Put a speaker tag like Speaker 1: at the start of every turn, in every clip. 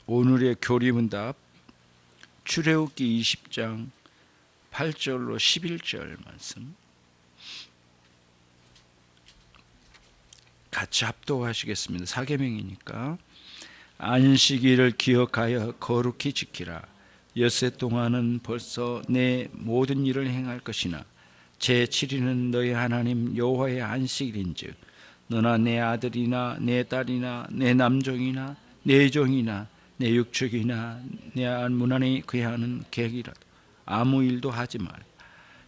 Speaker 1: 오늘의 교리문답 출애굽기 20장 8절로 11절 말씀 같이 합독하시겠습니다. 사계명이니까. 안식일을 기억하여 거룩히 지키라. 엿새 동안은 벌써 내 모든 일을 행할 것이나 제7일은 너희 하나님 여호와의 안식일인즉 너나 내 아들이나 내 딸이나 내 남종이나 내 종이나 내 육축이나 내 알무나니 그해하는 계획이라도 아무 일도 하지 말라.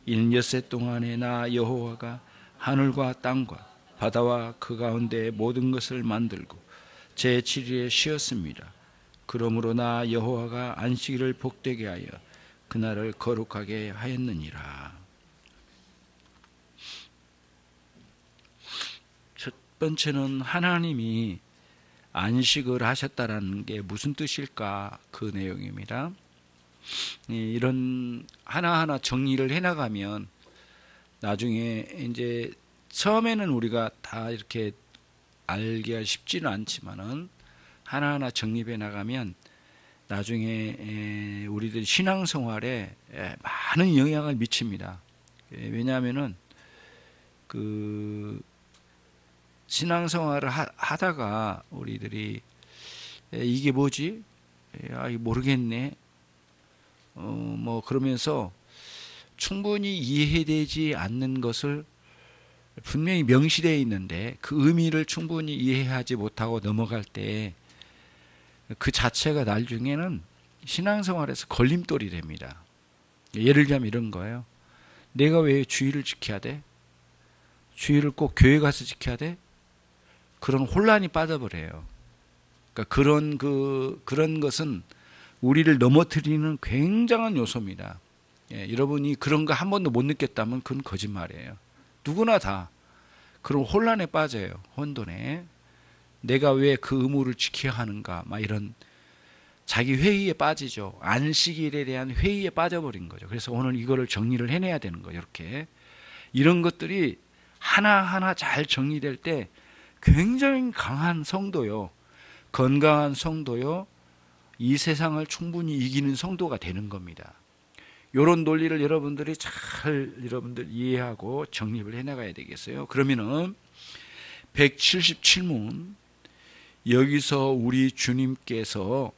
Speaker 1: 이는 엿새 동안에 나 여호와가 하늘과 땅과 바다와 그 가운데 모든 것을 만들고 제7일에 쉬었습니다. 그러므로 나 여호와가 안식일을 복되게 하여 그날을 거룩하게 하였느니라. 첫 번째는 하나님이 안식을 하셨다라는 게 무슨 뜻일까, 그 내용입니다. 이런 하나하나 정리를 해나가면 나중에 이제 처음에는 우리가 다 이렇게 알기가 쉽지는 않지만은 하나하나 정립해 나가면 나중에 우리들 신앙생활에 많은 영향을 미칩니다. 왜냐하면은 그 신앙생활을 하다가 우리들이 이게 뭐지? 모르겠네. 뭐 그러면서 충분히 이해되지 않는 것을 분명히 명시되어 있는데 그 의미를 충분히 이해하지 못하고 넘어갈 때 그 자체가 나중에는 신앙생활에서 걸림돌이 됩니다. 예를 들자면 이런 거예요. 내가 왜 주일을 지켜야 돼? 주일을 꼭 교회 가서 지켜야 돼? 그런 혼란이 빠져버려요. 그러니까 그런 것은 우리를 넘어뜨리는 굉장한 요소입니다. 여러분이 그런 거 한 번도 못 느꼈다면 그건 거짓말이에요. 누구나 다 그런 혼란에 빠져요. 혼돈에. 내가 왜 그 의무를 지켜야 하는가, 막 이런 자기 회의에 빠지죠. 안식일에 대한 회의에 빠져버린 거죠. 그래서 오늘 이거를 정리를 해내야 되는 거예요. 이렇게 이런 것들이 하나하나 잘 정리될 때 굉장히 강한 성도요, 건강한 성도요, 이 세상을 충분히 이기는 성도가 되는 겁니다. 이런 논리를 여러분들이 잘 이해하고 정립을 해나가야 되겠어요. 그러면은 177문, 여기서 우리 주님께서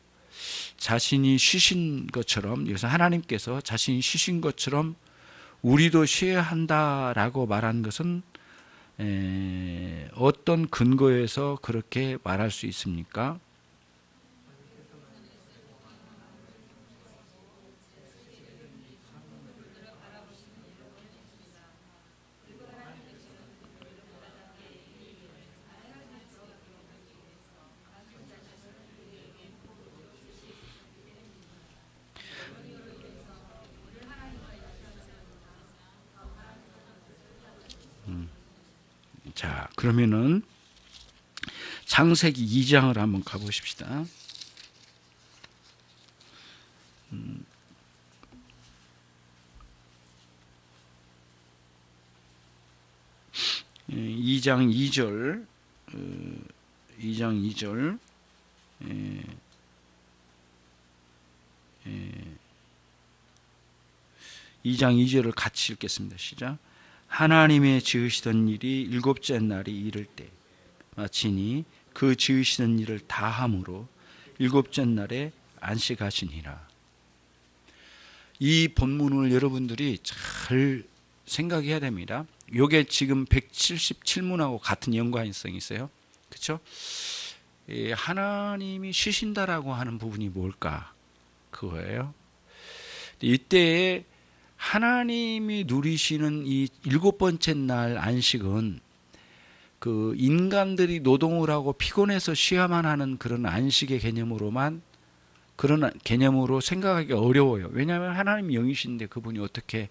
Speaker 1: 자신이 쉬신 것처럼, 여기서 하나님께서 자신이 쉬신 것처럼 우리도 쉬어야 한다라고 말한 것은 어떤 근거에서 그렇게 말할 수 있습니까? 자, 그러면은 창세기 2장을 한번 가보십시다. 2장 2절, 2장 2절, 2장 2절을 같이 읽겠습니다. 시작. 하나님의 지으시던 일이 일곱째 날이 이를 때 마치니 그 지으시던 일을 다 함으로 일곱째 날에 안식하시니라. 이 본문을 여러분들이 잘 생각해야 됩니다. 이게 지금 177문하고 같은 연관성이 있어요. 그렇죠? 하나님이 쉬신다라고 하는 부분이 뭘까? 그거예요. 이때에 하나님이 누리시는 이 일곱 번째 날 안식은 그 인간들이 노동을 하고 피곤해서 쉬어야만 하는 그런 안식의 개념으로만, 그런 개념으로 생각하기 어려워요. 왜냐하면 하나님이 영이신데 그분이 어떻게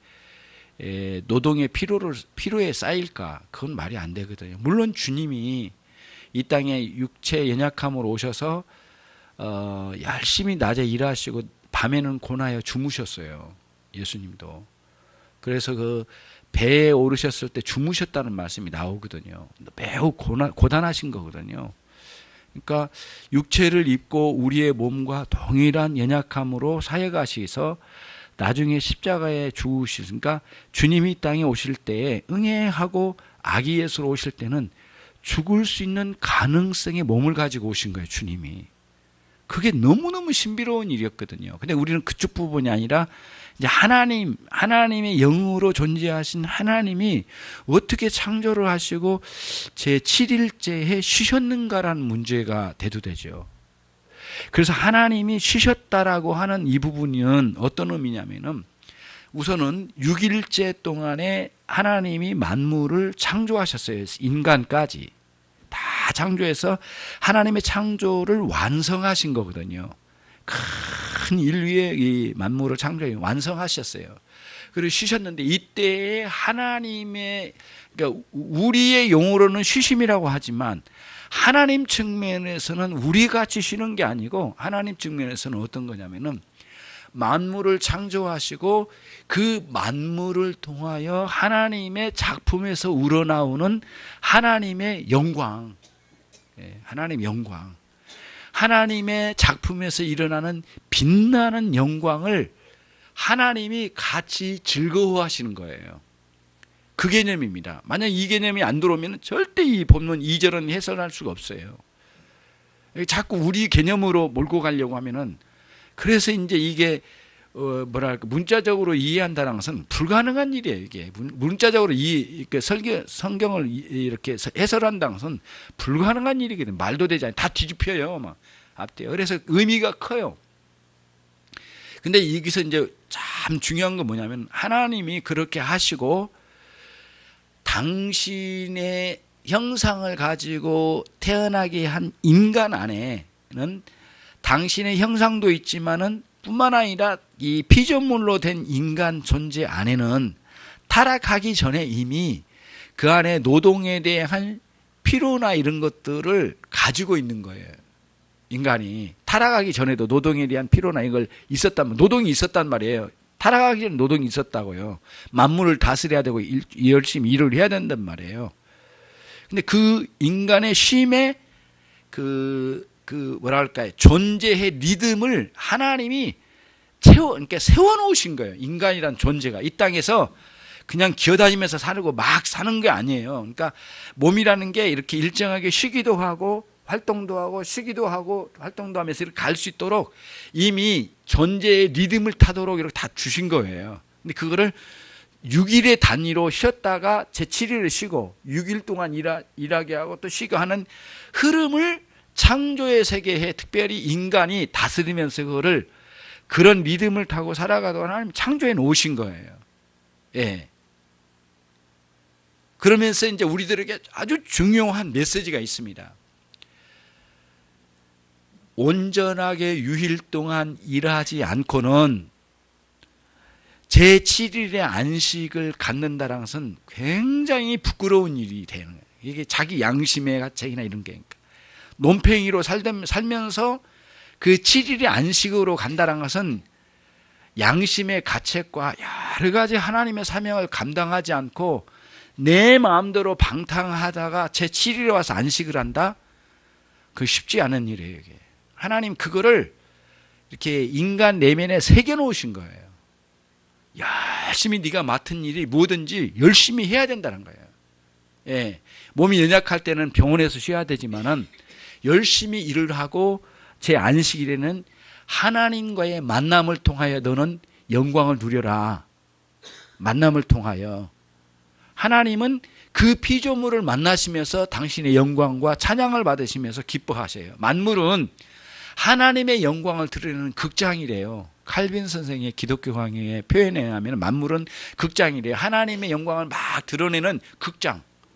Speaker 1: 노동의 피로에 쌓일까? 그건 말이 안 되거든요. 물론 주님이 이 땅에 육체 연약함으로 오셔서 열심히 낮에 일하시고 밤에는 고나여 주무셨어요. 예수님도. 그래서 그 배에 오르셨을 때 주무셨다는 말씀이 나오거든요. 매우 고단하신 거거든요. 그러니까 육체를 입고 우리의 몸과 동일한 연약함으로 사역하시서 나중에 십자가에 죽으시니까 주님이 이 땅에 오실 때에 응애하고 아기 예수로 오실 때는 죽을 수 있는 가능성의 몸을 가지고 오신 거예요, 주님이. 그게 너무너무 신비로운 일이었거든요. 근데 우리는 그쪽 부분이 아니라 이제 하나님의 영으로 존재하신 하나님이 어떻게 창조를 하시고 제 7일째에 쉬셨는가라는 문제가 대두되죠. 그래서 하나님이 쉬셨다라고 하는 이 부분은 어떤 의미냐면은 우선은 6일째 동안에 하나님이 만물을 창조하셨어요. 인간까지 다 창조해서 하나님의 창조를 완성하신 거거든요. 큰 인류의 이 만물을 창조해 완성하셨어요. 그리고 쉬셨는데 이때에 하나님의, 그러니까 우리의 용어로는 쉬심이라고 하지만 하나님 측면에서는 우리 같이 쉬는 게 아니고 하나님 측면에서는 어떤 거냐면은 만물을 창조하시고 그 만물을 통하여 하나님의 작품에서 우러나오는 하나님의 영광, 하나님의 영광, 하나님의 작품에서 일어나는 빛나는 영광을 하나님이 같이 즐거워하시는 거예요. 그 개념입니다. 만약 이 개념이 안 들어오면 절대 이 본문 2절은 해설할 수가 없어요. 자꾸 우리 개념으로 몰고 가려고 하면은, 그래서 이제 이게 뭐랄까 문자적으로 이해한다는 것은 불가능한 일이에요. 이게 문자적으로 성경을 이렇게 해설한다는 것은 불가능한 일이거든요. 말도 되지 않아요. 다 뒤집혀요. 막 앞뒤에. 그래서 의미가 커요. 근데 여기서 이제 참 중요한 건 뭐냐면 하나님이 그렇게 하시고 당신의 형상을 가지고 태어나게 한 인간 안에는 당신의 형상도 있지만은 뿐만 아니라 이 피조물로 된 인간 존재 안에는 타락하기 전에 이미 그 안에 노동에 대한 피로나 이런 것들을 가지고 있는 거예요. 인간이 타락하기 전에도 노동에 대한 피로나 이걸 있었다면, 노동이 있었단 말이에요. 타락하기 전에 노동이 있었다고요. 만물을 다스려야 되고 열심히 일을 해야 된단 말이에요. 근데 그 인간의 쉼의 뭐랄까요, 존재의 리듬을 하나님이 그러니까 세워놓으신 거예요. 인간이란 존재가 이 땅에서 그냥 기어다니면서 살고 막 사는 게 아니에요. 그러니까 몸이라는 게 이렇게 일정하게 쉬기도 하고 활동도 하고 쉬기도 하고 활동도 하면서 이렇게 갈 수 있도록 이미 존재의 리듬을 타도록 이렇게 다 주신 거예요. 근데 그거를 6일의 단위로 쉬었다가 제7일을 쉬고 6일 동안 일하게 하고 또 쉬고 하는 흐름을 창조의 세계에 특별히 인간이 다스리면서 그런 리듬을 타고 살아가도록 하나님 창조해 놓으신 거예요. 예. 그러면서 이제 우리들에게 아주 중요한 메시지가 있습니다. 온전하게 6일 동안 일하지 않고는 제7일의 안식을 갖는다는 것은 굉장히 부끄러운 일이 되는 거예요. 이게 자기 양심의 가책이나 이런 게. 논팽이로 살면서 그 7일의 안식으로 간다는 것은 양심의 가책과 여러 가지 하나님의 사명을 감당하지 않고 내 마음대로 방탕하다가 제7일에 와서 안식을 한다? 그거 쉽지 않은 일이에요. 이게. 하나님 그거를 이렇게 인간 내면에 새겨놓으신 거예요. 열심히 네가 맡은 일이 뭐든지 열심히 해야 된다는 거예요. 예, 몸이 연약할 때는 병원에서 쉬어야 되지만은 열심히 일을 하고 제 안식일에는 하나님과의 만남을 통하여 너는 영광을 누려라. 만남을 통하여 하나님은 그 피조물을 만나시면서 당신의 영광과 찬양을 받으시면서 기뻐하세요. 만물은 하나님의 영광을 드러내는 극장이래요. 칼빈 선생의 기독교 강의의 표현에 의하면 만물은 극장이래요. 하나님의 영광을 막 드러내는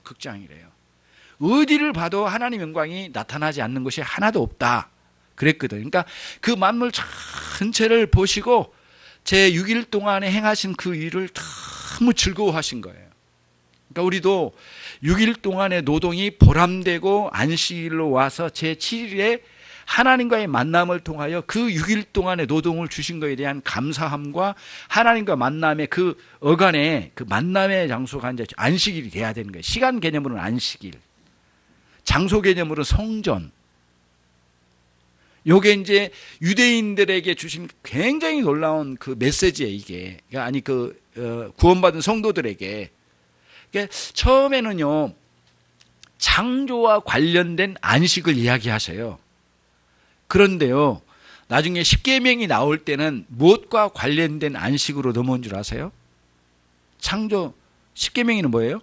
Speaker 1: 극장이래요. 어디를 봐도 하나님의 영광이 나타나지 않는 것이 하나도 없다 그랬거든. 그러니까 그 만물 전체를 보시고 제 6일 동안에 행하신 그 일을 너무 즐거워하신 거예요. 그러니까 우리도 6일 동안의 노동이 보람되고 안식일로 와서 제 7일에 하나님과의 만남을 통하여 그 6일 동안의 노동을 주신 것에 대한 감사함과 하나님과 만남의 그 어간에 그 만남의 장소가 이제 안식일이 돼야 되는 거예요. 시간 개념으로는 안식일, 장소 개념으로는 성전. 요게 이제 유대인들에게 주신 굉장히 놀라운 그 메시지예요, 이게. 아니, 구원받은 성도들에게. 그러니까 처음에는요, 창조와 관련된 안식을 이야기하셔요. 그런데요, 나중에 십계명이 나올 때는 무엇과 관련된 안식으로 넘어온 줄 아세요? 창조, 십계명이는 뭐예요?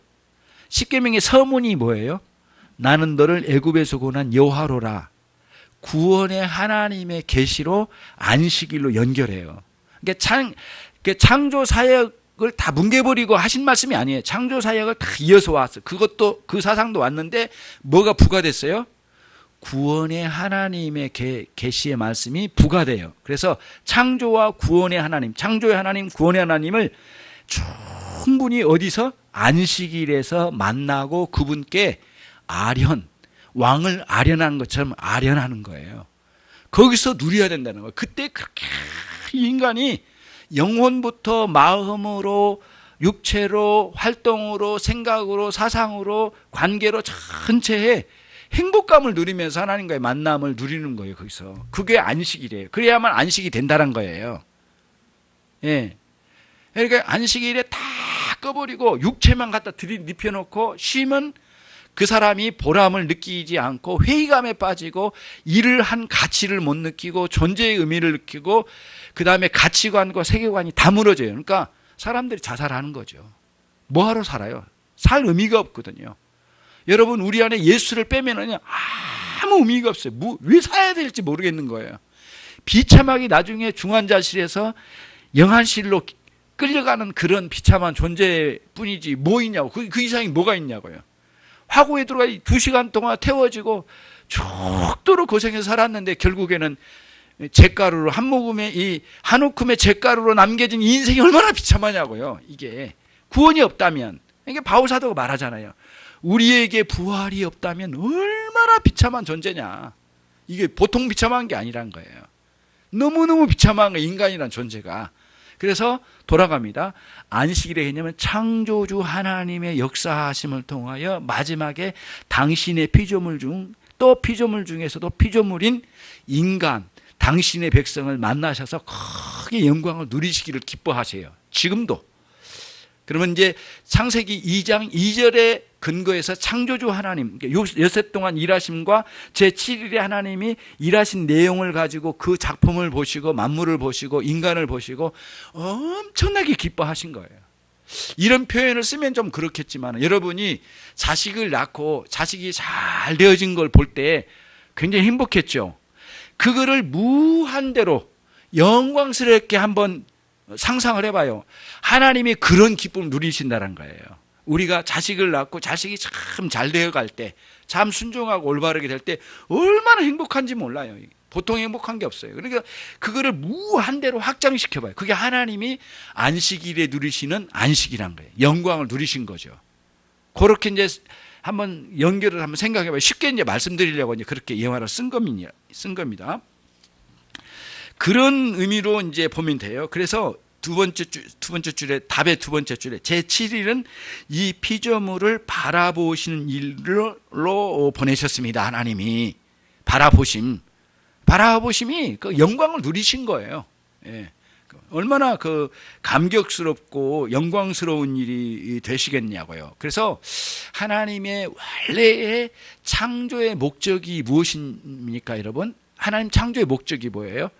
Speaker 1: 십계명의 서문이 뭐예요? 나는 너를 애굽에서 구원한 여호와로라. 구원의 하나님의 계시로 안식일로 연결해요. 그러니까 창조 사역을 다 뭉개버리고 하신 말씀이 아니에요. 창조 사역을 다 이어서 왔어. 그것도 그 사상도 왔는데 뭐가 부과됐어요? 구원의 하나님의 계시의 말씀이 부과돼요. 그래서 창조와 구원의 하나님, 창조의 하나님, 구원의 하나님을 충분히 어디서? 안식일에서 만나고 그분께 왕을 아련한 것처럼 아련하는 거예요. 거기서 누려야 된다는 거예요. 그때 그렇게 인간이 영혼부터 마음으로, 육체로, 활동으로, 생각으로, 사상으로, 관계로 전체에 행복감을 누리면서 하나님과의 만남을 누리는 거예요. 거기서. 그게 안식일이에요. 그래야만 안식이 된다는 거예요. 예. 그러니까 안식일에 다 꺼버리고 육체만 갖다 눕혀놓고 쉬면 그 사람이 보람을 느끼지 않고 회의감에 빠지고 일을 한 가치를 못 느끼고 존재의 의미를 느끼고 그 다음에 가치관과 세계관이 다 무너져요. 그러니까 사람들이 자살하는 거죠. 뭐하러 살아요? 살 의미가 없거든요. 여러분, 우리 안에 예수를 빼면은 아무 의미가 없어요. 왜 살아야 될지 모르겠는 거예요. 비참하게 나중에 중환자실에서 영안실로 끌려가는 그런 비참한 존재뿐이지 뭐 있냐고. 그 이상이 뭐가 있냐고요. 화고에 들어가 2시간 동안 태워지고 죽도록 고생해서 살았는데 결국에는 잿가루로 한 움큼의 잿가루로 남겨진 인생이 얼마나 비참하냐고요. 이게 구원이 없다면, 이게 바울사도가 말하잖아요. 우리에게 부활이 없다면 얼마나 비참한 존재냐. 이게 보통 비참한 게 아니란 거예요. 너무너무 비참한 거예요, 인간이란 존재가. 그래서 돌아갑니다. 안식일의 개념은 창조주 하나님의 역사하심을 통하여 마지막에 당신의 피조물 또 피조물 중에서도 피조물인 인간, 당신의 백성을 만나셔서 크게 영광을 누리시기를 기뻐하세요. 지금도. 그러면 이제 창세기 2장 2절에 근거해서 창조주 하나님, 여섯 동안 일하심과 제7일에 하나님이 일하신 내용을 가지고 그 작품을 보시고 만물을 보시고 인간을 보시고 엄청나게 기뻐하신 거예요. 이런 표현을 쓰면 좀 그렇겠지만 여러분이 자식을 낳고 자식이 잘 되어진 걸 볼 때 굉장히 행복했죠. 그거를 무한대로 영광스럽게 한번 상상을 해봐요. 하나님이 그런 기쁨을 누리신다는 거예요. 우리가 자식을 낳고 자식이 참 잘 되어갈 때, 참 순종하고 올바르게 될 때 얼마나 행복한지 몰라요. 보통 행복한 게 없어요. 그러니까 그거를 무한대로 확장시켜봐요. 그게 하나님이 안식일에 누리시는 안식이란 거예요. 영광을 누리신 거죠. 그렇게 이제 한번 연결을 한번 생각해봐요. 쉽게 이제 말씀드리려고 이제 그렇게 예화를 쓴 겁니다. 그런 의미로 이제 보면 돼요. 그래서 두 번째 줄에, 답의 두 번째 줄에 제7일은 이 피조물을 바라보시는 일로 보내셨습니다. 하나님이 바라보심이 그 영광을 누리신 거예요. 예. 얼마나 그 감격스럽고 영광스러운 일이 되시겠냐고요. 그래서 하나님의 원래의 창조의 목적이 무엇입니까, 여러분? 하나님 창조의 목적이 뭐예요?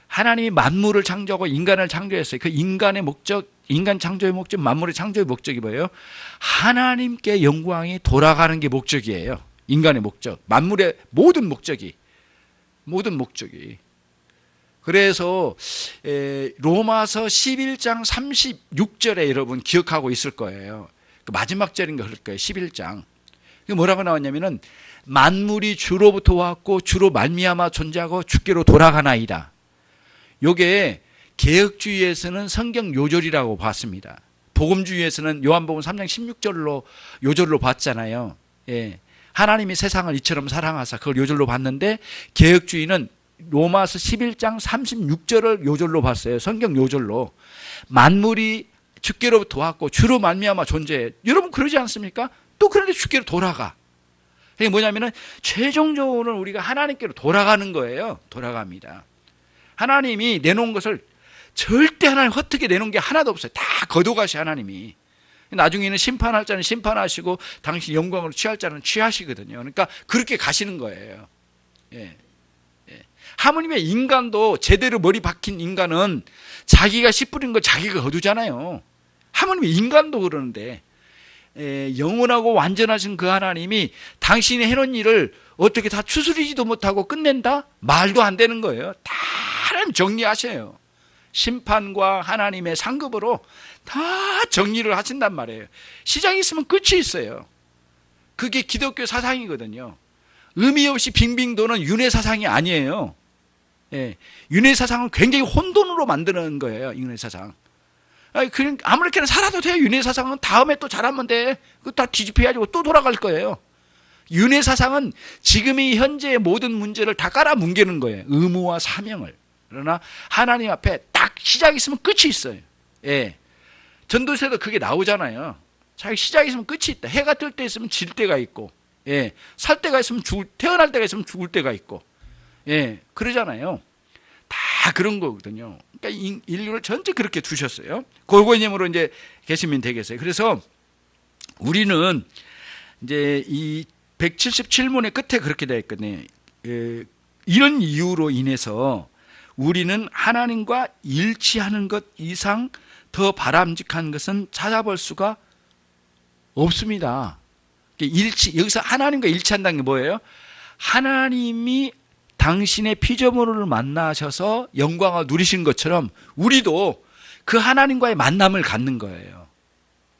Speaker 1: 하나님이 만물을 창조하고 인간을 창조했어요. 그 인간의 목적, 인간 창조의 목적, 만물의 창조의 목적이 뭐예요? 하나님께 영광이 돌아가는 게 목적이에요. 인간의 목적, 만물의 모든 목적이. 그래서 로마서 11장 36절에 여러분 기억하고 있을 거예요. 그 마지막 절인가 그럴 거예요. 11장. 뭐라고 나왔냐면은 만물이 주로부터 왔고 주로 말미암아 존재하고 주께로 돌아가나이다. 요게 개혁주의에서는 성경 요절이라고 봤습니다. 복음주의에서는 요한복음 3장 16절로 요절로 봤잖아요. 예. 하나님이 세상을 이처럼 사랑하사 그걸 요절로 봤는데 개혁주의는 로마서 11장 36절을 요절로 봤어요. 성경 요절로. 만물이 주께로부터 왔고 주로 말미암아 존재해. 여러분 그러지 않습니까? 또 그런데 주께로 돌아가. 그게 뭐냐면은 최종적으로는 우리가 하나님께로 돌아가는 거예요. 돌아갑니다. 하나님이 내놓은 것을 절대 하나님 헛되게 내놓은 게 하나도 없어요. 다 거둬가시 하나님이. 나중에는 심판할 자는 심판하시고 당신 영광으로 취할 자는 취하시거든요. 그러니까 그렇게 가시는 거예요. 예. 예. 하물며 인간도 제대로 머리 박힌 인간은 자기가 씨 뿌린 걸 자기가 거두잖아요. 하물며 인간도 그러는데 영원하고 완전하신 그 하나님이 당신이 해놓은 일을 어떻게 다 추스리지도 못하고 끝낸다? 말도 안 되는 거예요. 다 하나님 정리하셔요. 심판과 하나님의 상급으로 다 정리를 하신단 말이에요. 시작이 있으면 끝이 있어요. 그게 기독교 사상이거든요. 의미 없이 빙빙 도는 윤회 사상이 아니에요. 예. 윤회 사상은 굉장히 혼돈으로 만드는 거예요. 윤회 사상. 아무렇게나 살아도 돼요. 윤회 사상은 다음에 또 잘하면 돼. 그거 다 뒤집혀가지고 또 돌아갈 거예요. 윤회 사상은 지금의 현재의 모든 문제를 다 깔아뭉개는 거예요. 의무와 사명을. 그러나 하나님 앞에 딱 시작이 있으면 끝이 있어요. 예. 전도서에도 그게 나오잖아요. 자기 시작이 있으면 끝이 있다. 해가 뜰 때 있으면 질 때가 있고, 예. 살 때가 있으면 태어날 때가 있으면 죽을 때가 있고, 예. 그러잖아요. 다 그런 거거든요. 그러니까 인류를 전체 그렇게 두셨어요. 골고이님으로 이제 계시면 되겠어요. 그래서 우리는 이제 이 177문의 끝에 그렇게 되어 있거든요. 예. 이런 이유로 인해서 우리는 하나님과 일치하는 것 이상 더 바람직한 것은 찾아볼 수가 없습니다. 여기서 하나님과 일치한다는 게 뭐예요? 하나님이 당신의 피조물을 만나셔서 영광을 누리신 것처럼 우리도 그 하나님과의 만남을 갖는 거예요.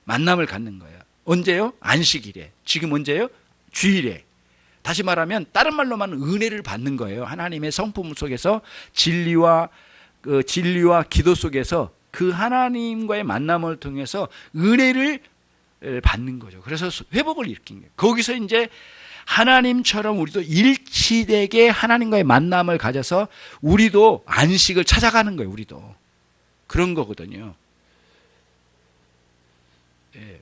Speaker 1: 만남을 갖는 거예요. 언제요? 안식일에. 지금 언제요? 주일에. 다시 말하면 다른 말로만 은혜를 받는 거예요. 하나님의 성품 속에서 진리와 기도 속에서 그 하나님과의 만남을 통해서 은혜를 받는 거죠. 그래서 회복을 일으킨 거예요. 거기서 이제 하나님처럼 우리도 일치되게 하나님과의 만남을 가져서 우리도 안식을 찾아가는 거예요. 우리도 그런 거거든요. 예.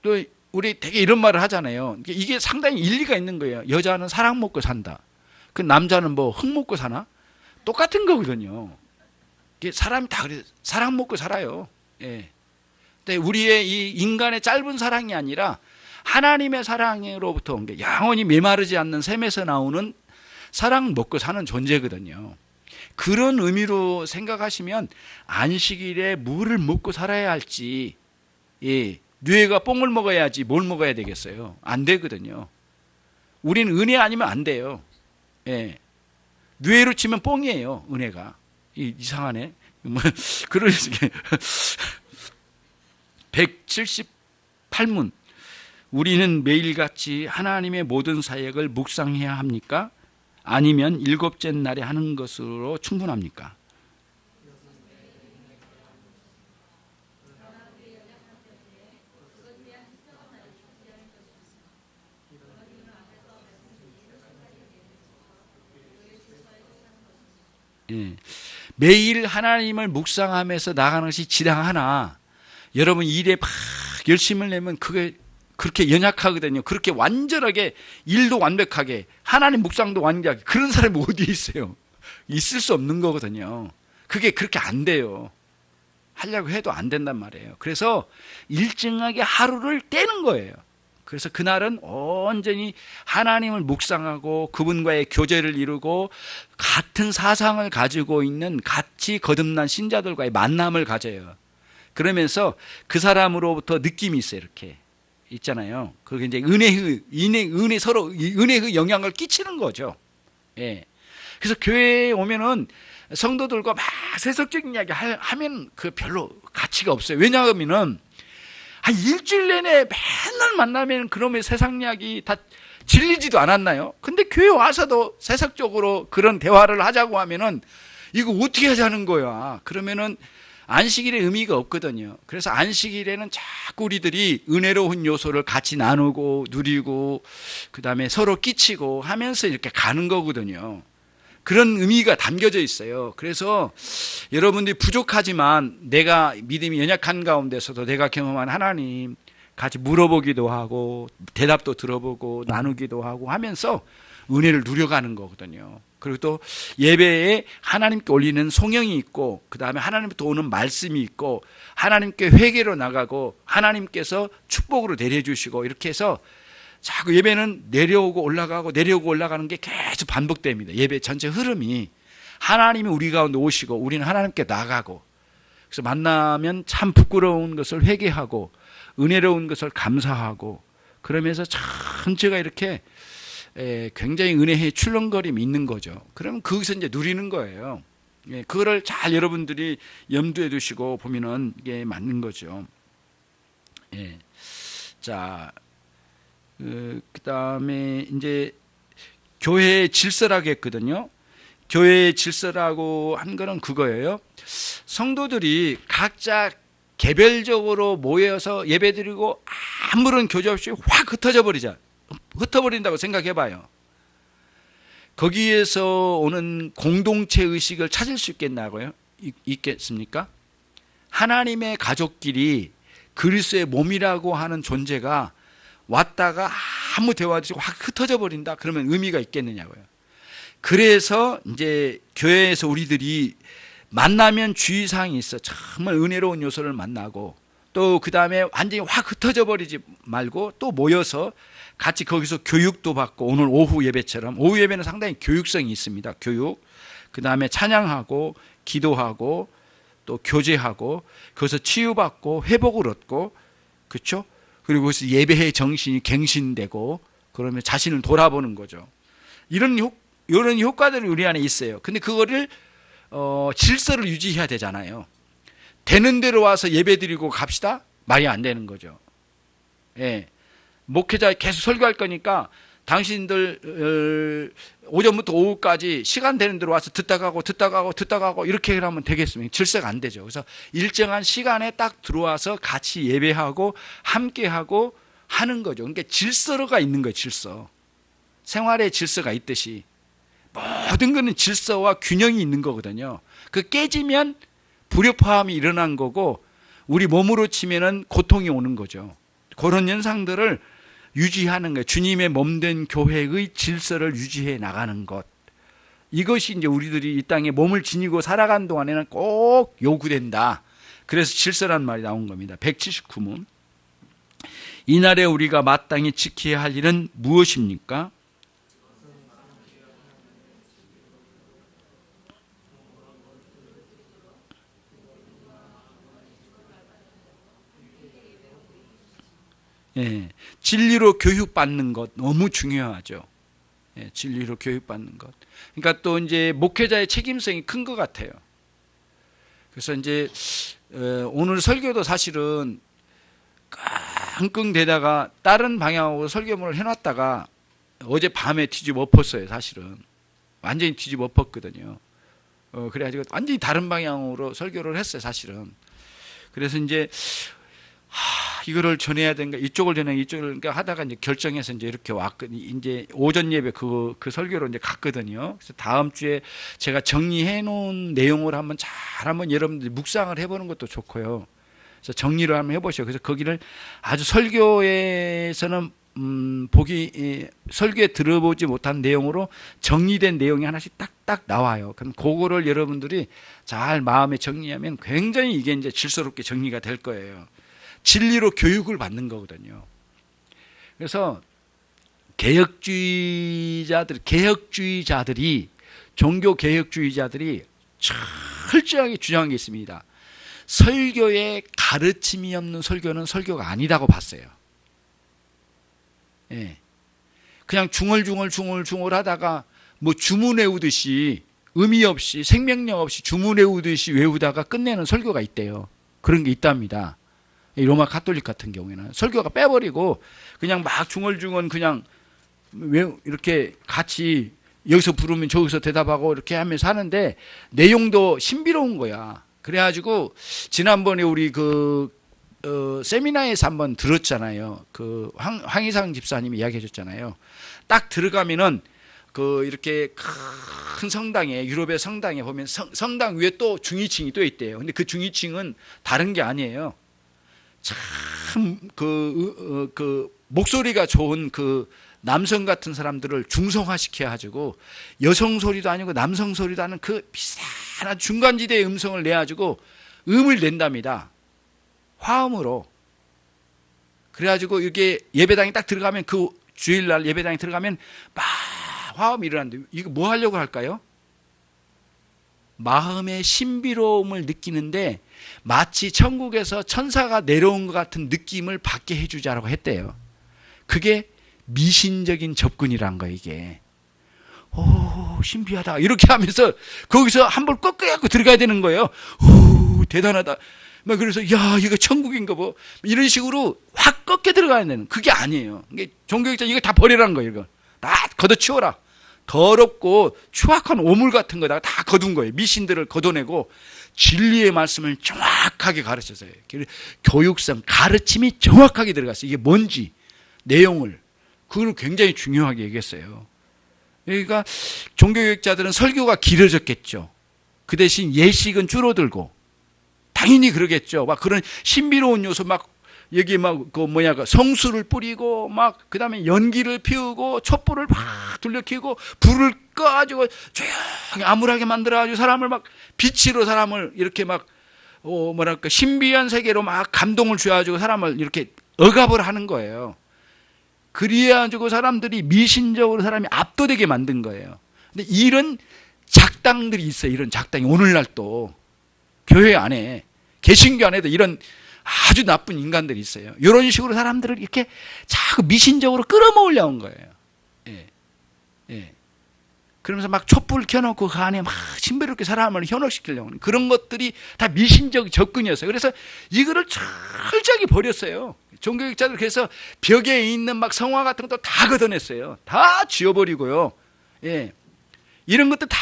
Speaker 1: 또 우리 되게 이런 말을 하잖아요. 이게 상당히 일리가 있는 거예요. 여자는 사랑 먹고 산다. 그 남자는 뭐 흙 먹고 사나? 똑같은 거거든요. 사람이 다 그래. 사랑 먹고 살아요. 예. 근데 우리의 이 인간의 짧은 사랑이 아니라 하나님의 사랑으로부터 온 게 영원히 메마르지 않는 샘에서 나오는 사랑 먹고 사는 존재거든요. 그런 의미로 생각하시면 안식일에 뭐를 먹고 살아야 할지, 예. 뇌가 뽕을 먹어야지 뭘 먹어야 되겠어요? 안 되거든요. 우리는 은혜 아니면 안 돼요. 예. 뇌로 치면 뽕이에요. 은혜가. 이상하네. 그럴 178문. 우리는 매일같이 하나님의 모든 사역을 묵상해야 합니까? 아니면 일곱째 날에 하는 것으로 충분합니까? 예. 매일 하나님을 묵상하면서 나가는 것이 지당하나 여러분 일에 막 열심을 내면 그게 그렇게 연약하거든요. 그렇게 완전하게 일도 완벽하게 하나님 묵상도 완벽하게 그런 사람이 어디 있어요? 있을 수 없는 거거든요. 그게 그렇게 안 돼요. 하려고 해도 안 된단 말이에요. 그래서 일정하게 하루를 떼는 거예요. 그래서 그날은 온전히 하나님을 묵상하고 그분과의 교제를 이루고 같은 사상을 가지고 있는 같이 거듭난 신자들과의 만남을 가져요. 그러면서 그 사람으로부터 느낌이 있어요. 이렇게 있잖아요. 그게 이제 은혜의 영향을 끼치는 거죠. 예. 그래서 교회에 오면은 성도들과 막 세속적인 이야기 하면 그 별로 가치가 없어요. 왜냐하면은 한 일주일 내내 맨날 만나면 그놈의 세상 이야기 다 질리지도 않았나요? 근데 교회 와서도 세속적으로 그런 대화를 하자고 하면은 이거 어떻게 하자는 거야? 그러면은 안식일의 의미가 없거든요. 그래서 안식일에는 자꾸 우리들이 은혜로운 요소를 같이 나누고 누리고 그 다음에 서로 끼치고 하면서 이렇게 가는 거거든요. 그런 의미가 담겨져 있어요. 그래서 여러분들이 부족하지만 내가 믿음이 연약한 가운데서도 내가 경험한 하나님, 같이 물어보기도 하고 대답도 들어보고 나누기도 하고 하면서 은혜를 누려가는 거거든요. 그리고 또 예배에 하나님께 올리는 송영이 있고 그 다음에 하나님부터 오는 말씀이 있고 하나님께 회개로 나가고 하나님께서 축복으로 내려주시고 이렇게 해서 자꾸 예배는 내려오고 올라가고 내려오고 올라가는 게 계속 반복됩니다. 예배 전체 흐름이 하나님이 우리 가운데 오시고 우리는 하나님께 나가고 그래서 만나면 참 부끄러운 것을 회개하고 은혜로운 것을 감사하고 그러면서 전체가 이렇게 굉장히 은혜의 출렁거림이 있는 거죠. 그러면 거기서 이제 누리는 거예요. 그거를 잘 여러분들이 염두에 두시고 보면은 이게 맞는 거죠. 자, 그 다음에 이제 교회의 질서라고 했거든요. 교회의 질서라고 한 거는 그거예요. 성도들이 각자 개별적으로 모여서 예배드리고 아무런 교제 없이 확 흩어버린다고 생각해 봐요. 거기에서 오는 공동체 의식을 찾을 수 있겠습니까? 하나님의 가족끼리 그리스도의 몸이라고 하는 존재가 왔다가 아무 대화 없이 확 흩어져 버린다. 그러면 의미가 있겠느냐고요. 그래서 이제 교회에서 우리들이 만나면 주의사항이 있어. 정말 은혜로운 요소를 만나고 또 그 다음에 완전히 확 흩어져 버리지 말고 또 모여서 같이 거기서 교육도 받고 오늘 오후 예배처럼 오후 예배는 상당히 교육성이 있습니다. 교육. 그 다음에 찬양하고 기도하고 또 교제하고 거기서 치유받고 회복을 얻고 그렇죠? 그리고 거기서 예배의 정신이 갱신되고 그러면 자신을 돌아보는 거죠. 이런 효과들이 우리 안에 있어요. 근데 그거를 질서를 유지해야 되잖아요. 되는 대로 와서 예배드리고 갑시다? 말이 안 되는 거죠. 예. 목회자 계속 설교할 거니까 당신들 오전부터 오후까지 시간 되는 대로 와서 듣다 가고 이렇게 하면 되겠습니까? 질서가 안 되죠. 그래서 일정한 시간에 딱 들어와서 같이 예배하고 함께하고 하는 거죠. 그러니까 질서가 있는 거예요. 질서. 생활에 질서가 있듯이 모든 것은 질서와 균형이 있는 거거든요. 그 깨지면 불협화음이 일어난 거고 우리 몸으로 치면은 고통이 오는 거죠. 그런 현상들을 유지하는 거예요. 주님의 몸된 교회의 질서를 유지해 나가는 것. 이것이 이제 우리들이 이 땅에 몸을 지니고 살아가는 동안에는 꼭 요구된다. 그래서 질서란 말이 나온 겁니다. 179문. 이날에 우리가 마땅히 지켜야 할 일은 무엇입니까? 예, 진리로 교육받는 것 너무 중요하죠. 예, 진리로 교육받는 것. 그러니까 또 이제 목회자의 책임성이 큰 것 같아요. 그래서 이제 오늘 설교도 사실은 끙끙대다가 다른 방향으로 설교문을 해놨다가 어제 밤에 뒤집어 엎었어요. 사실은 완전히 뒤집어 엎었거든요. 그래가지고 완전히 다른 방향으로 설교를 했어요. 사실은. 그래서 이제 이거를 전해야 되는가, 이쪽을 전해, 이쪽을 하다가 이제 결정해서 이제 이렇게 왔거든요. 이제 오전 예배 그 설교로 이제 갔거든요. 그래서 다음 주에 제가 정리해 놓은 내용을 한번 여러분들이 묵상을 해보는 것도 좋고요. 그래서 정리를 한번 해보시죠. 그래서 거기를 아주 설교에서는 설교에 들어보지 못한 내용으로 정리된 내용이 하나씩 딱딱 나와요. 그럼 그거를 여러분들이 잘 마음에 정리하면 굉장히 이게 이제 질서롭게 정리가 될 거예요. 진리로 교육을 받는 거거든요. 그래서 종교 개혁주의자들이 철저하게 주장한 게 있습니다. 설교에 가르침이 없는 설교는 설교가 아니라고 봤어요. 예. 그냥 중얼중얼 하다가 뭐 주문 외우듯이 의미 없이 생명력 없이 주문 외우듯이 외우다가 끝내는 설교가 있대요. 그런 게 있답니다. 로마 가톨릭 같은 경우에는 설교가 빼버리고 그냥 막 중얼중얼 그냥 이렇게 같이 여기서 부르면 저기서 대답하고 이렇게 하면서 하는데 내용도 신비로운 거야. 그래가지고 지난번에 우리 세미나에서 한번 들었잖아요. 황희상 집사님이 이야기해 줬잖아요. 딱 들어가면은 이렇게 큰 성당에, 유럽의 성당에 보면 성당 위에 또 중위층이 또 있대요. 근데 그 중위층은 다른 게 아니에요. 참 그 목소리가 좋은 그 남성 같은 사람들을 중성화시켜 가지고 여성 소리도 아니고 남성 소리도 아닌 그 비슷한 중간지대의 음성을 내 가지고 음을 낸답니다. 화음으로. 그래가지고 이게 예배당에 딱 들어가면 그 주일날 예배당에 들어가면 막 화음이 일어나는데 이거 뭐 하려고 할까요? 마음의 신비로움을 느끼는데 마치 천국에서 천사가 내려온 것 같은 느낌을 받게 해주자라고 했대요. 그게 미신적인 접근이란 거예요, 이게. 오, 신비하다. 이렇게 하면서 거기서 한번 꺾어갖고 들어가야 되는 거예요. 오, 대단하다. 막 그래서, 야, 이거 천국인가 뭐. 이런 식으로 확 꺾여 들어가야 되는. 그게 아니에요. 이게 종교학자 이거 다 버리라는 거예요, 이거. 다 걷어치워라. 더럽고 추악한 오물 같은 거다가 다 거둔 거예요. 미신들을 걷어내고 진리의 말씀을 정확하게 가르쳐서요. 교육성, 가르침이 정확하게 들어갔어요. 이게 뭔지, 내용을. 그걸 굉장히 중요하게 얘기했어요. 그러니까 종교교육자들은 설교가 길어졌겠죠. 그 대신 예식은 줄어들고 당연히 그러겠죠. 막 그런 신비로운 요소 막 여기 막 그 성수를 뿌리고 막 그다음에 연기를 피우고 촛불을 막 둘러키고 불을 꺼가지고 조용히 암울하게 만들어가지고 사람을 막 빛으로 사람을 이렇게 막 뭐랄까 신비한 세계로 막 감동을 줘가지고 사람을 이렇게 억압을 하는 거예요. 그래가지고 사람들이 미신적으로 사람이 압도되게 만든 거예요. 근데 이런 작당들이 있어요. 이런 작당이 오늘날 또 교회 안에 개신교 안에도 이런 아주 나쁜 인간들이 있어요. 이런 식으로 사람들을 이렇게 자꾸 미신적으로 끌어모으려고 한 거예요. 예. 예. 그러면서 막 촛불 켜놓고 그 안에 막 신비롭게 사람을 현혹시키려고 하는 그런 것들이 다 미신적 접근이었어요. 그래서 이거를 철저하게 버렸어요. 종교학자들 그래서 벽에 있는 막 성화 같은 것도 다 걷어냈어요. 다 지워버리고요. 예. 이런 것도 다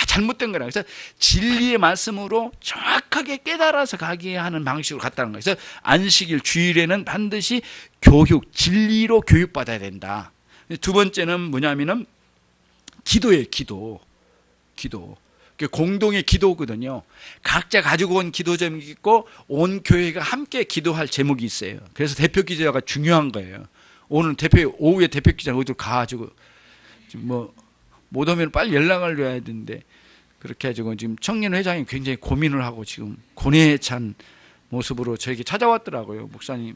Speaker 1: 잘못된 거라. 그래서 진리의 말씀으로 정확하게 깨달아서 가게 하는 방식으로 갔다는 거예요. 그래서 안식일, 주일에는 반드시 교육, 진리로 교육받아야 된다. 두 번째는 뭐냐면은 기도예요, 기도. 공동의 기도거든요. 각자 가지고 온 기도 제목이 있고 온 교회가 함께 기도할 제목이 있어요. 그래서 대표 기자가 중요한 거예요. 오늘 오후에 대표 기자가 어디로 가가지고 뭐 못 오면 빨리 연락을 줘야 되는데 그렇게 해가지고 지금 청년회장이 굉장히 고민을 하고 지금 고뇌에 찬 모습으로 저에게 찾아왔더라고요. 목사님,